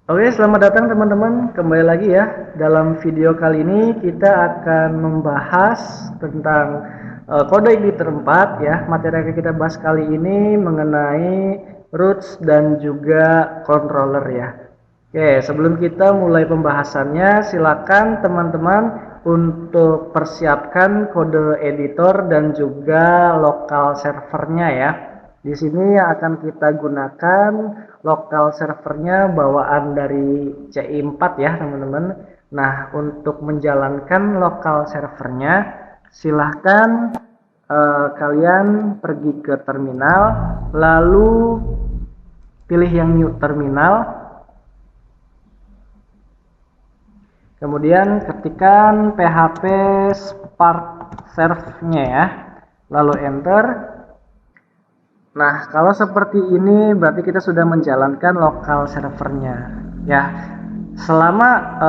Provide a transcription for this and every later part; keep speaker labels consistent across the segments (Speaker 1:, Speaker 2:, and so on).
Speaker 1: Oke, selamat datang teman-teman. Kembali lagi ya. Dalam video kali ini kita akan membahas tentang kode editor 4 ya. Materi yang kita bahas kali ini mengenai roots dan juga controller ya. Oke, sebelum kita mulai pembahasannya, silakan teman-teman untuk persiapkan kode editor dan juga lokal servernya ya. Di sini yang akan kita gunakan lokal servernya bawaan dari CI4 ya teman-teman. Nah, untuk menjalankan lokal servernya, silahkan kalian pergi ke terminal, lalu pilih yang new terminal. Kemudian ketikkan php spark serve-nya ya, lalu enter. Nah, kalau seperti ini berarti kita sudah menjalankan lokal servernya ya. Selama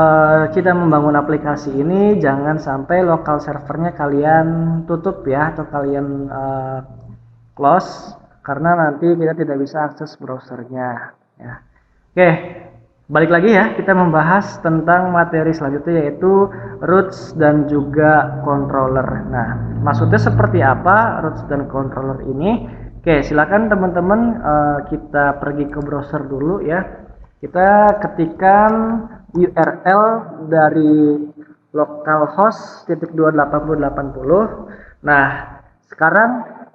Speaker 1: kita membangun aplikasi ini, jangan sampai lokal servernya kalian tutup ya, atau kalian close, karena nanti kita tidak bisa akses browsernya ya. Oke, balik lagi ya, kita membahas tentang materi selanjutnya, yaitu roots dan juga controller. Nah, maksudnya seperti apa roots dan controller ini? Oke, silakan teman-teman kita pergi ke browser dulu ya. Kita ketikkan URL dari localhost 28080. Nah, sekarang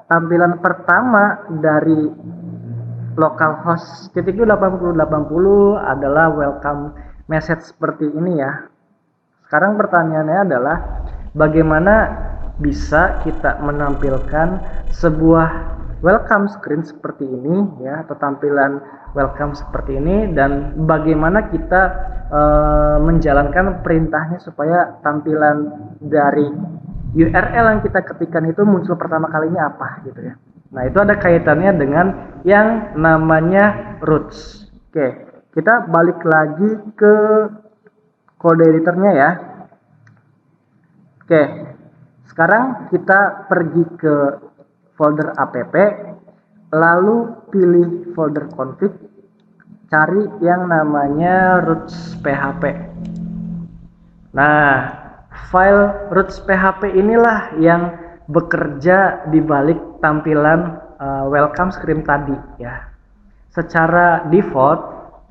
Speaker 1: tampilan pertama dari localhost 28080 adalah welcome message seperti ini ya. Sekarang pertanyaannya adalah bagaimana bisa kita menampilkan sebuah welcome screen seperti ini ya, atau tampilan welcome seperti ini, dan bagaimana kita menjalankan perintahnya supaya tampilan dari URL yang kita ketikkan itu muncul pertama kalinya apa gitu ya. Nah, itu ada kaitannya dengan yang namanya roots. Oke, kita balik lagi ke kode editornya ya. Oke, sekarang kita pergi ke folder app, lalu pilih folder config, cari yang namanya roots php. Nah, file roots php inilah yang bekerja di balik tampilan welcome screen tadi ya. Secara default,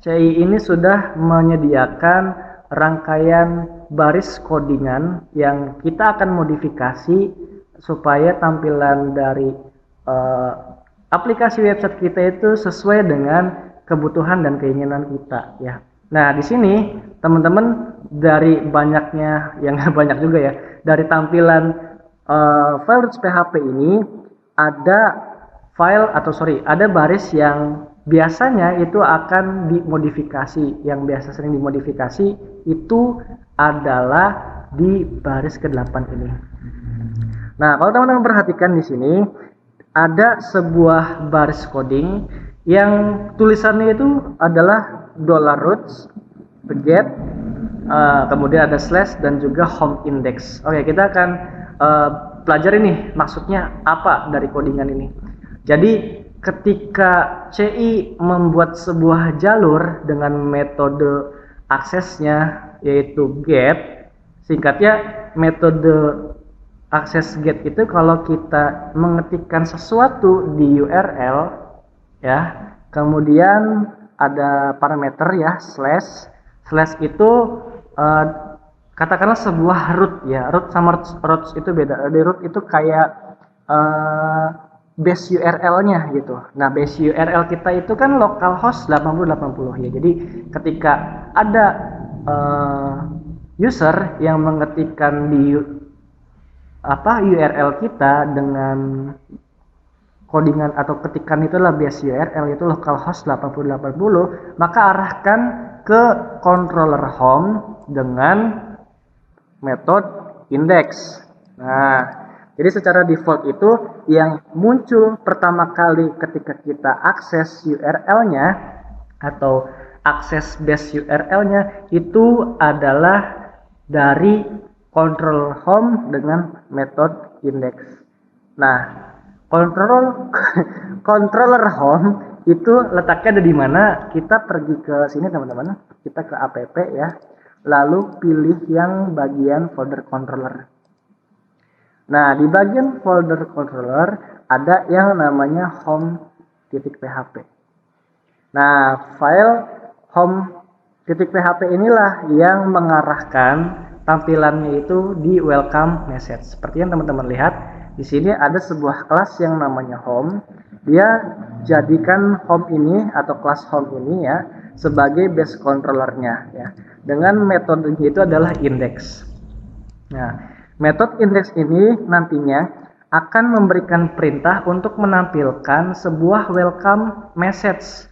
Speaker 1: CI ini sudah menyediakan rangkaian baris codingan yang kita akan modifikasi supaya tampilan dari aplikasi website kita itu sesuai dengan kebutuhan dan keinginan kita ya. Nah, di sini teman-teman, dari banyaknya, yang banyak juga ya, dari tampilan file roots php ini ada ada baris yang biasanya itu akan dimodifikasi. Yang biasa sering dimodifikasi itu adalah di baris ke-8 ini. Nah, kalau teman-teman perhatikan di sini ada sebuah baris coding yang tulisannya itu adalah $roots, get, kemudian ada slash dan juga home index. Oke, kita akan pelajari nih maksudnya apa dari codingan ini. Jadi ketika CI membuat sebuah jalur dengan metode aksesnya yaitu get, singkatnya metode akses get itu kalau kita mengetikkan sesuatu di URL ya, kemudian ada parameter ya, slash itu katakanlah sebuah root ya. Root sama roots itu beda. Di root itu kayak base URL-nya gitu. Nah, base URL kita itu kan localhost 8080 ya. Jadi ketika ada user yang mengetikkan di URL kita dengan codingan atau ketikan itulah base URL itu localhost 8080, maka arahkan ke controller home dengan metode index. Nah, jadi secara default itu yang muncul pertama kali ketika kita akses URL-nya atau akses base URL-nya itu adalah dari control home dengan metode index. Nah, controller home itu letaknya ada di mana? Kita pergi ke sini teman-teman, kita ke app ya, lalu pilih yang bagian folder controller. Nah, di bagian folder controller ada yang namanya home.php. Nah, file home.php inilah yang mengarahkan tampilannya itu di welcome message. Seperti yang teman-teman lihat, di sini ada sebuah kelas yang namanya home. Dia jadikan home ini atau kelas home ini ya sebagai base controllernya ya. Dengan metodenya itu adalah index. Nah, metode index ini nantinya akan memberikan perintah untuk menampilkan sebuah welcome message.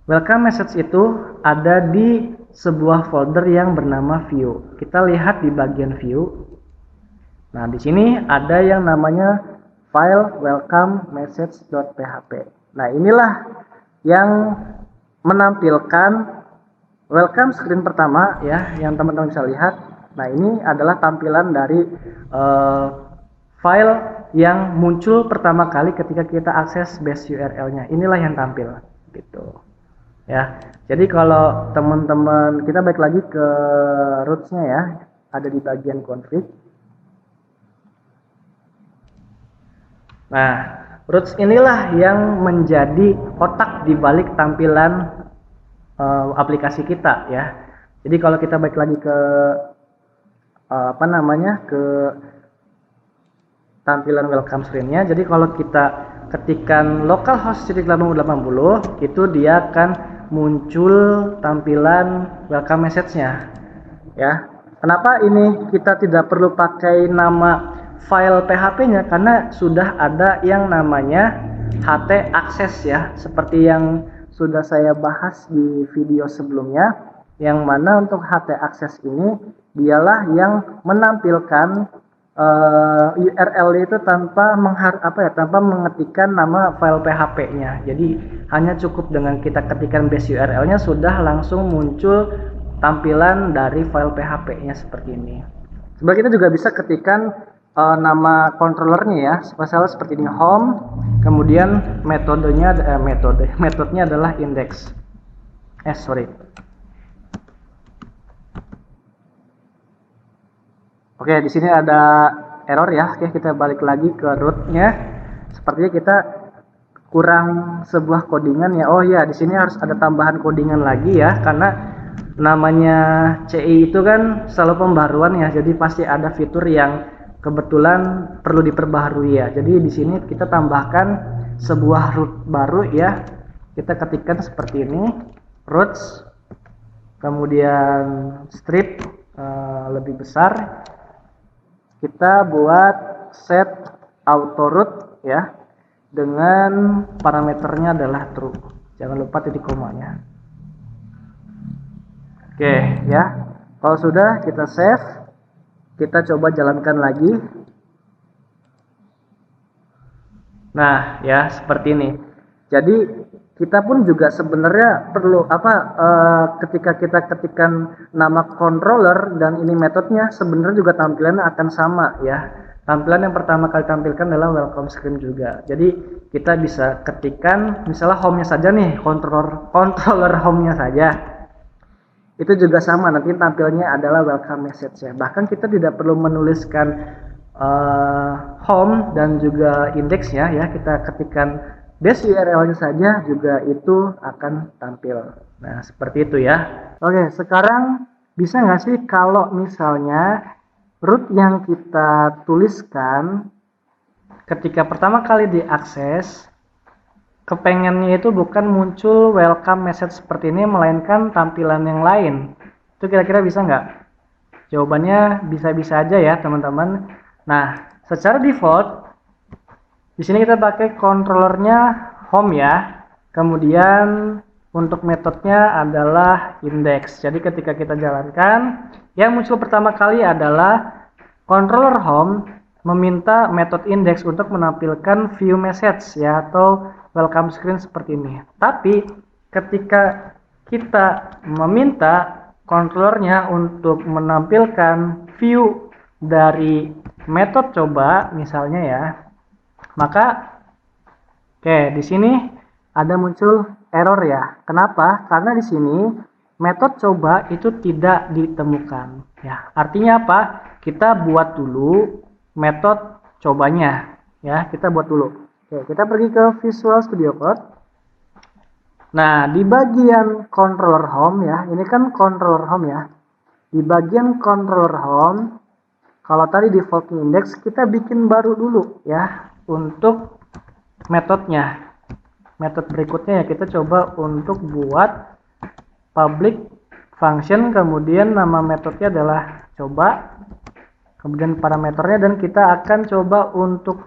Speaker 1: Welcome message itu ada di sebuah folder yang bernama view. Kita lihat di bagian view. Nah, di sini ada yang namanya file welcome message.php. Nah, inilah yang menampilkan welcome screen pertama ya, yang teman-teman bisa lihat. Nah, ini adalah tampilan dari file yang muncul pertama kali ketika kita akses base URL-nya. Inilah yang tampil gitu. Ya. Jadi kalau teman-teman, kita balik lagi ke roots-nya ya, ada di bagian config. Nah, roots inilah yang menjadi otak di balik tampilan aplikasi kita ya. Jadi kalau kita balik lagi ke ke tampilan welcome screen-nya. Jadi kalau kita ketikkan localhost 8080 itu dia akan muncul tampilan welcome message-nya ya. Kenapa ini kita tidak perlu pakai nama file PHP-nya? Karena sudah ada yang namanya HT access ya, seperti yang sudah saya bahas di video sebelumnya, yang mana untuk HT access ini dialah yang menampilkan URL itu tanpa mengetikkan nama file PHP-nya. Jadi hanya cukup dengan kita ketikkan base URL-nya sudah langsung muncul tampilan dari file PHP-nya seperti ini. Sebenarnya kita juga bisa ketikkan nama controllernya ya, misalnya seperti ini home, kemudian metodenya adalah index. Oke, di sini ada error ya. Oke, kita balik lagi ke root-nya. Sepertinya kita kurang sebuah codingan ya. Oh ya, di sini harus ada tambahan codingan lagi ya, karena namanya CI itu kan selalu pembaruan ya. Jadi pasti ada fitur yang kebetulan perlu diperbaharui ya. Jadi di sini kita tambahkan sebuah root baru ya. Kita ketikkan seperti ini, roots, kemudian strip lebih besar. Kita buat set auto root ya, dengan parameternya adalah true. Jangan lupa titik komanya. Oke ya, kalau sudah kita save, kita coba jalankan lagi. Nah ya, seperti ini. Jadi kita pun juga sebenarnya perlu ketika kita ketikkan nama controller dan ini metodenya, sebenarnya juga tampilannya akan sama ya. Tampilan yang pertama kali tampilkan adalah welcome screen juga. Jadi kita bisa ketikkan misalnya home-nya saja nih, controller home-nya saja. Itu juga sama, nanti tampilnya adalah welcome message ya. Bahkan kita tidak perlu menuliskan home dan juga index ya, kita ketikkan base URL-nya saja juga itu akan tampil. Nah, seperti itu ya. Oke, sekarang bisa nggak sih kalau misalnya root yang kita tuliskan ketika pertama kali diakses, kepengennya itu bukan muncul welcome message seperti ini, melainkan tampilan yang lain. Itu kira-kira bisa nggak? Jawabannya bisa-bisa aja ya, teman-teman. Nah, secara default di sini kita pakai controllernya home ya. Kemudian untuk metodenya adalah index. Jadi ketika kita jalankan, yang muncul pertama kali adalah controller home meminta metode index untuk menampilkan view message ya, atau welcome screen seperti ini. Tapi ketika kita meminta controllernya untuk menampilkan view dari metode coba misalnya ya, maka di sini ada muncul error ya. Kenapa? Karena di sini metode coba itu tidak ditemukan ya. Artinya apa? Kita buat dulu metode cobanya ya. Kita buat dulu. Oke, kita pergi ke Visual Studio Code. Nah, di bagian controller home ya. Ini kan controller home ya. Di bagian controller home, kalau tadi default index, kita bikin baru dulu ya untuk metodenya. Metode berikutnya ya kita coba untuk buat public function, kemudian nama metodenya adalah coba, kemudian parameternya, dan kita akan coba untuk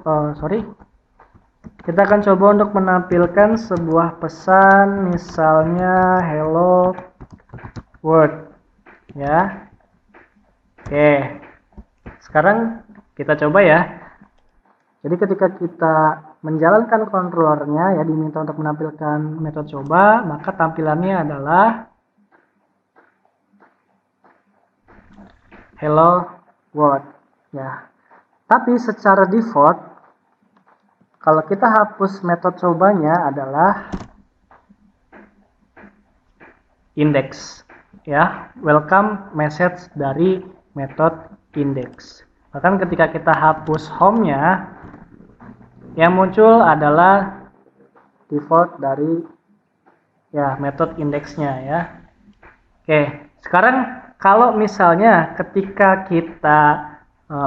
Speaker 1: kita akan coba untuk menampilkan sebuah pesan, misalnya hello world ya. Oke, sekarang kita coba ya. Jadi ketika kita menjalankan controllernya ya, diminta untuk menampilkan metode coba, maka tampilannya adalah hello world ya. Tapi secara default kalau kita hapus metode cobanya adalah index ya, welcome message dari metode index. Bahkan ketika kita hapus home-nya, yang muncul adalah default dari ya metode indeksnya ya. Oke, sekarang kalau misalnya ketika kita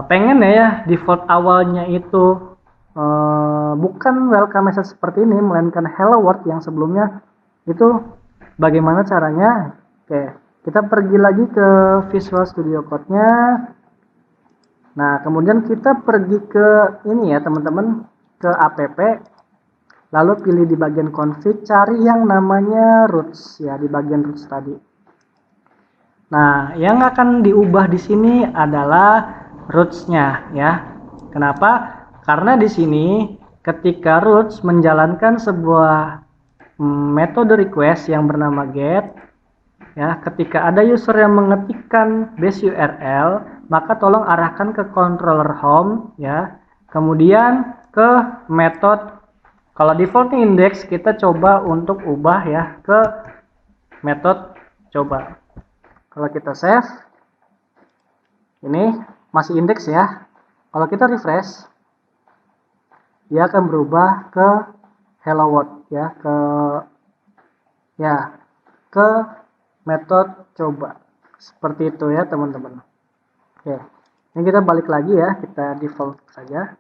Speaker 1: pengen ya default awalnya itu bukan welcome message seperti ini, melainkan hello world yang sebelumnya, itu bagaimana caranya? Oke, kita pergi lagi ke Visual Studio Code-nya. Nah, kemudian kita pergi ke ini ya teman-teman, ke app, lalu pilih di bagian config, cari yang namanya roots ya, di bagian roots tadi. Nah, yang akan diubah di sini adalah roots-nya ya. Kenapa? Karena di sini ketika roots menjalankan sebuah metode request yang bernama get ya, ketika ada user yang mengetikkan base URL, maka tolong arahkan ke controller home ya, kemudian ke metode. Kalau default index, kita coba untuk ubah ya ke metode coba. Kalau kita save, ini masih index ya. Kalau kita refresh, dia akan berubah ke hello world ya, ke metode coba. Seperti itu ya teman-teman. Oke, ini kita balik lagi ya, kita default saja.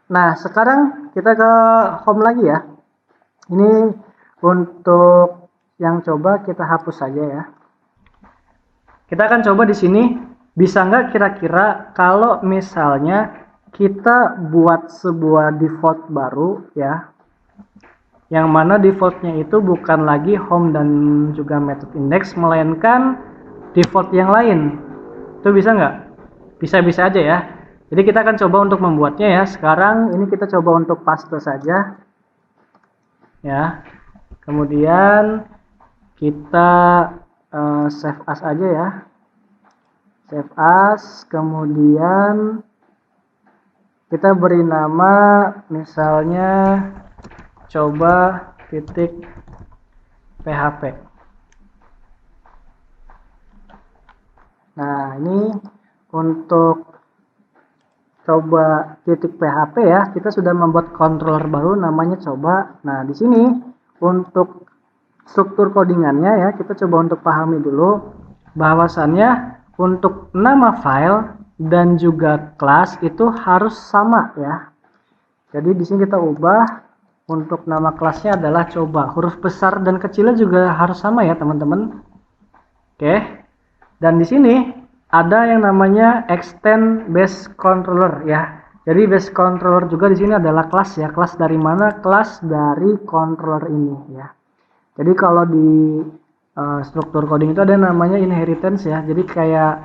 Speaker 1: Nah, sekarang kita ke home lagi ya. Ini untuk yang coba kita hapus saja ya. Kita akan coba di sini, bisa nggak kira-kira kalau misalnya kita buat sebuah default baru ya, yang mana defaultnya itu bukan lagi home dan juga method index, melainkan default yang lain. Itu bisa nggak? Bisa-bisa aja ya. Jadi kita akan coba untuk membuatnya ya. Sekarang ini kita coba untuk paste saja ya. Kemudian kita save as aja ya. Save as, kemudian kita beri nama misalnya coba titik PHP. Nah, ini untuk coba titik PHP ya, kita sudah membuat controller baru namanya coba. Nah, di sini untuk struktur codingannya ya, kita coba untuk pahami dulu bahwasannya untuk nama file dan juga kelas itu harus sama ya. Jadi di sini kita ubah untuk nama kelasnya adalah coba, huruf besar dan kecilnya juga harus sama ya teman-teman. Oke. Dan di sini ada yang namanya extend base controller ya. Jadi base controller juga di sini adalah kelas ya. Kelas dari mana? Kelas dari controller ini ya. Jadi kalau di struktur coding itu ada namanya inheritance ya. Jadi kayak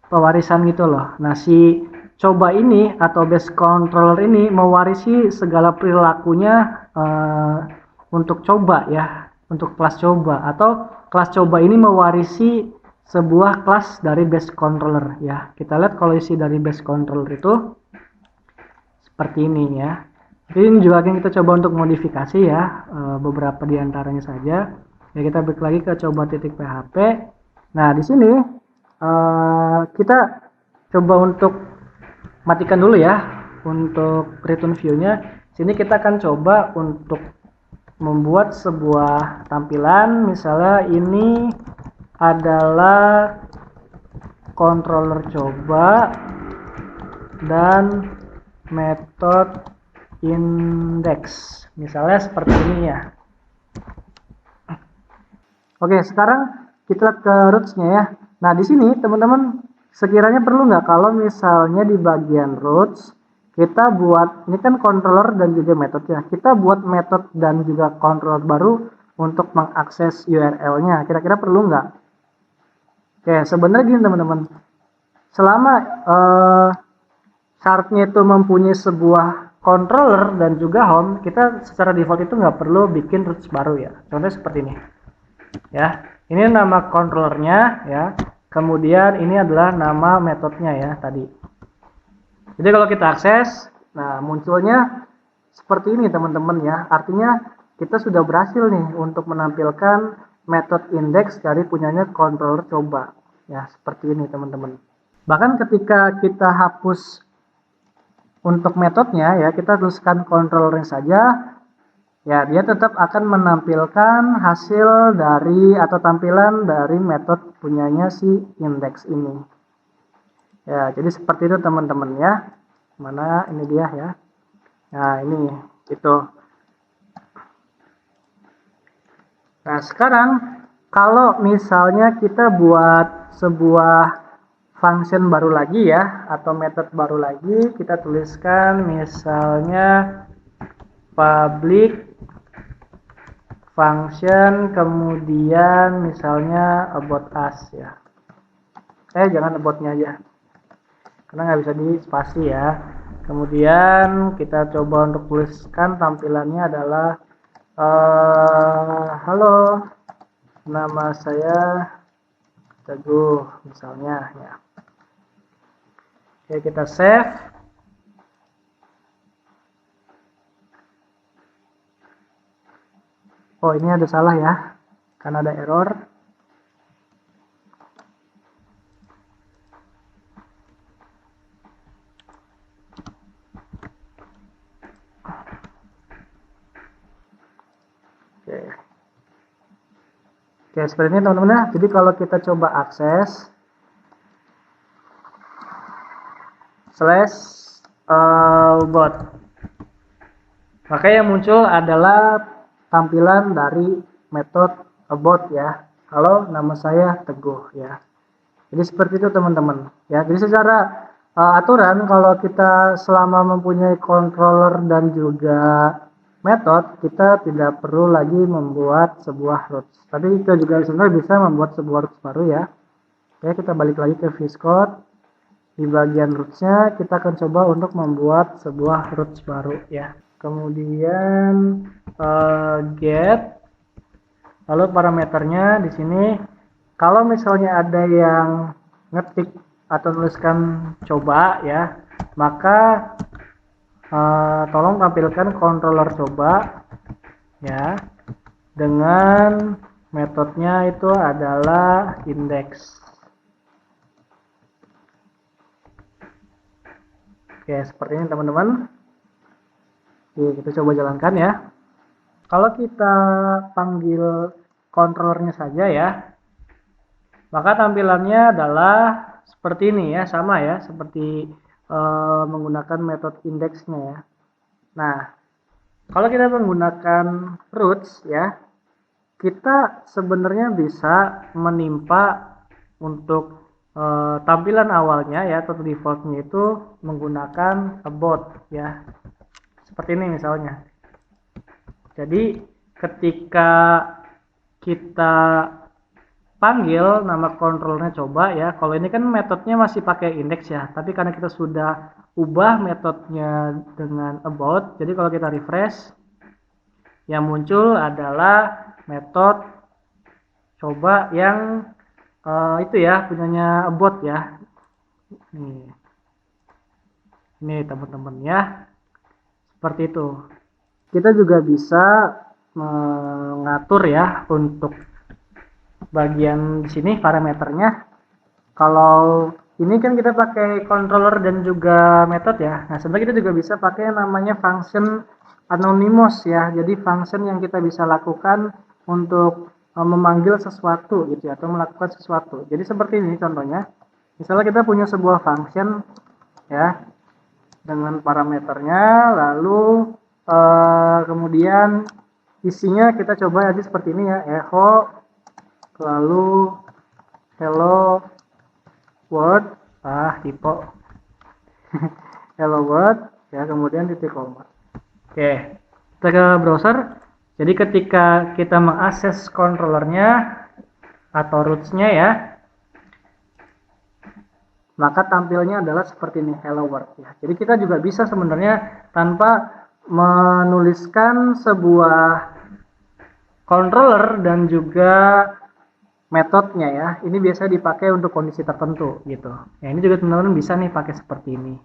Speaker 1: pewarisan gitu loh. Nah, si coba ini atau base controller ini mewarisi segala perilakunya untuk coba ya, untuk kelas coba, atau kelas coba ini mewarisi sebuah kelas dari base controller ya. Kita lihat kalau isi dari base controller itu seperti ini ya. Jadi ini juga akan kita coba untuk modifikasi ya, beberapa diantaranya saja. Ya, kita balik lagi ke coba titik PHP. Nah di sini kita coba untuk matikan dulu ya untuk return view-nya. Sini kita akan coba untuk membuat sebuah tampilan, misalnya ini adalah controller coba dan metode index, misalnya seperti ini ya. Oke, sekarang kita ke roots-nya ya. Nah di sini teman-teman sekiranya perlu nggak kalau misalnya di bagian roots kita buat, ini kan controller dan juga metode ya, kita buat metode dan juga controller baru untuk mengakses URL-nya. Kira-kira perlu nggak? Oke, sebenarnya gini teman-teman, selama syaratnya itu mempunyai sebuah controller dan juga home, kita secara default itu nggak perlu bikin roots baru ya. Contohnya seperti ini ya, ini nama controllernya ya, kemudian ini adalah nama metodenya ya tadi. Jadi kalau kita akses, nah munculnya seperti ini teman-teman ya. Artinya kita sudah berhasil nih untuk menampilkan metode index dari punyanya controller coba. Ya, seperti ini teman-teman. Bahkan ketika kita hapus untuk metodenya ya, kita tuliskan controllernya saja. Ya, dia tetap akan menampilkan hasil dari atau tampilan dari metode punyanya si index ini. Ya, jadi seperti itu teman-teman ya. Mana ini dia ya. Nah, ini itu. Nah, sekarang kalau misalnya kita buat sebuah function baru lagi ya, atau metode baru lagi, kita tuliskan misalnya public function, kemudian misalnya about us ya. Jangan aboutnya aja, karena nggak bisa di spasi ya. Kemudian kita coba untuk tuliskan tampilannya adalah halo, nama saya Teguh misalnya ya. Oke, kita save. Oh, ini ada salah ya, karena ada error. Oke, seperti ini teman-teman ya. Jadi kalau kita coba akses /bot, maka yang muncul adalah tampilan dari metode about ya. Halo, nama saya Teguh ya. Jadi seperti itu teman-teman ya. Jadi secara aturan kalau kita selama mempunyai controller dan juga metode, kita tidak perlu lagi membuat sebuah roots. Tapi kita juga sebenarnya bisa membuat sebuah roots baru ya. Oke, kita balik lagi ke VS Code. Di bagian rootsnya kita akan coba untuk membuat sebuah roots baru ya. Kemudian get, lalu parameternya di sini kalau misalnya ada yang ngetik atau tuliskan coba ya, maka tolong tampilkan controller coba ya, dengan metodenya itu adalah index. Oke, seperti ini teman-teman. Oke, kita coba jalankan ya. Kalau kita panggil controllernya saja ya, maka tampilannya adalah seperti ini ya, sama ya, seperti menggunakan metode indexnya ya. Nah, kalau kita menggunakan roots ya, kita sebenarnya bisa menimpa untuk tampilan awalnya ya, atau defaultnya itu menggunakan about ya, seperti ini misalnya. Jadi ketika kita panggil nama kontrolnya coba ya, kalau ini kan metodenya masih pakai index ya, tapi karena kita sudah ubah metodenya dengan about, jadi kalau kita refresh, yang muncul adalah metode coba yang itu ya, punyanya about ya. Ini teman-teman ya. Seperti itu. Kita juga bisa mengatur ya untuk bagian di sini parameternya. Kalau ini kan kita pakai controller dan juga method ya. Nah, sebenarnya kita juga bisa pakai yang namanya function anonymous ya. Jadi function yang kita bisa lakukan untuk memanggil sesuatu gitu ya, atau melakukan sesuatu. Jadi seperti ini contohnya. Misalnya kita punya sebuah function ya dengan parameternya, lalu kemudian isinya kita coba aja seperti ini ya, echo lalu hello world, typo hello world ya, kemudian titik koma. Oke, kita ke browser. Jadi ketika kita mengakses controllernya atau rootsnya ya, maka tampilnya adalah seperti ini, hello world ya. Jadi kita juga bisa sebenarnya tanpa menuliskan sebuah controller dan juga metodenya ya. Ini biasa dipakai untuk kondisi tertentu gitu. Ya, ini juga teman-teman bisa nih pakai seperti ini.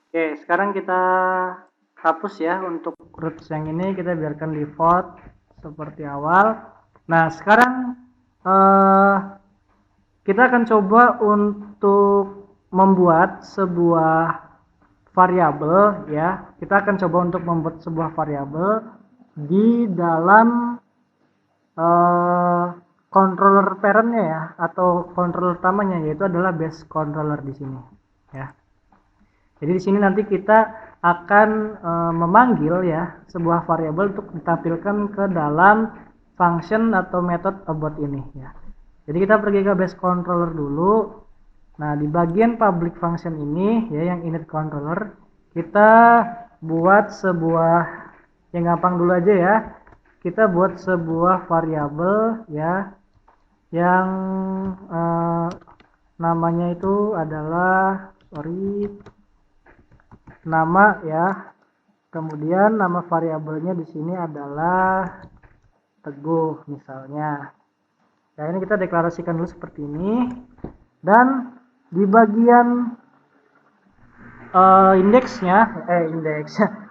Speaker 1: Oke, sekarang kita hapus ya untuk roots yang ini, kita biarkan default seperti awal. Nah, sekarang kita akan coba untuk membuat sebuah variabel ya. Kita akan coba untuk membuat sebuah variabel di dalam controller parentnya ya, atau controller utamanya, yaitu adalah base controller di sini ya. Jadi di sini nanti kita akan memanggil ya sebuah variabel untuk ditampilkan ke dalam function atau method about ini ya. Jadi kita pergi ke base controller dulu. Nah, di bagian public function ini ya, yang init controller, kita buat sebuah yang gampang dulu aja ya. Kita buat sebuah variabel ya yang namanya itu adalah nama ya. Kemudian nama variabelnya di sini adalah Teguh misalnya. Nah, ini kita deklarasikan dulu seperti ini. Dan di bagian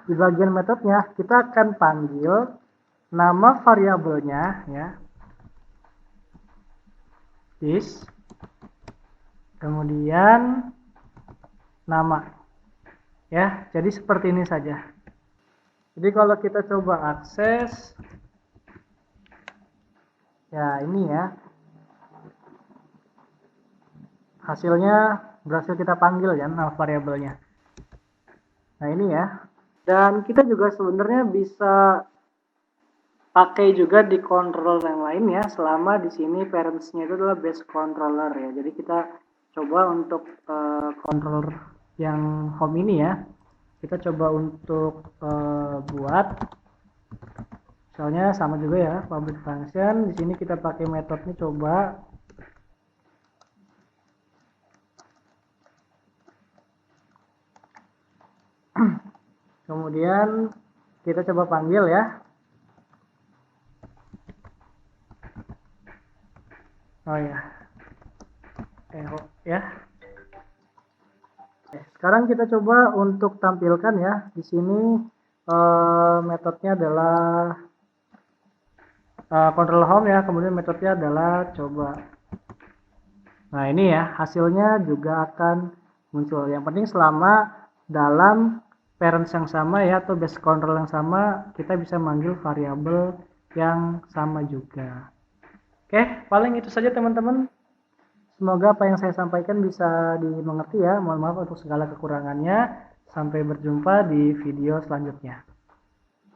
Speaker 1: di bagian metodenya kita akan panggil nama variabelnya ya, this, kemudian nama ya. Jadi seperti ini saja. Jadi kalau kita coba akses ya, ini ya hasilnya berhasil kita panggil ya nama variabelnya. Nah, ini ya. Dan kita juga sebenarnya bisa pakai juga di controller yang lain ya, selama di sini parentsnya itu adalah base controller ya. Jadi kita coba untuk controller yang home ini ya, kita coba untuk buat misalnya sama juga ya, public function. Di sini kita pakai metodenya coba. Kemudian kita coba panggil ya. Oh ya, echo ya. Sekarang kita coba untuk tampilkan ya. Di sini metodenya adalah control home ya. Kemudian metodenya adalah coba. Nah, ini ya hasilnya juga akan muncul. Yang penting selama dalam parents yang sama ya, atau base control yang sama, kita bisa manggil variabel yang sama juga. Oke, paling itu saja teman-teman. Semoga apa yang saya sampaikan bisa dimengerti ya. Mohon maaf untuk segala kekurangannya. Sampai berjumpa di video selanjutnya.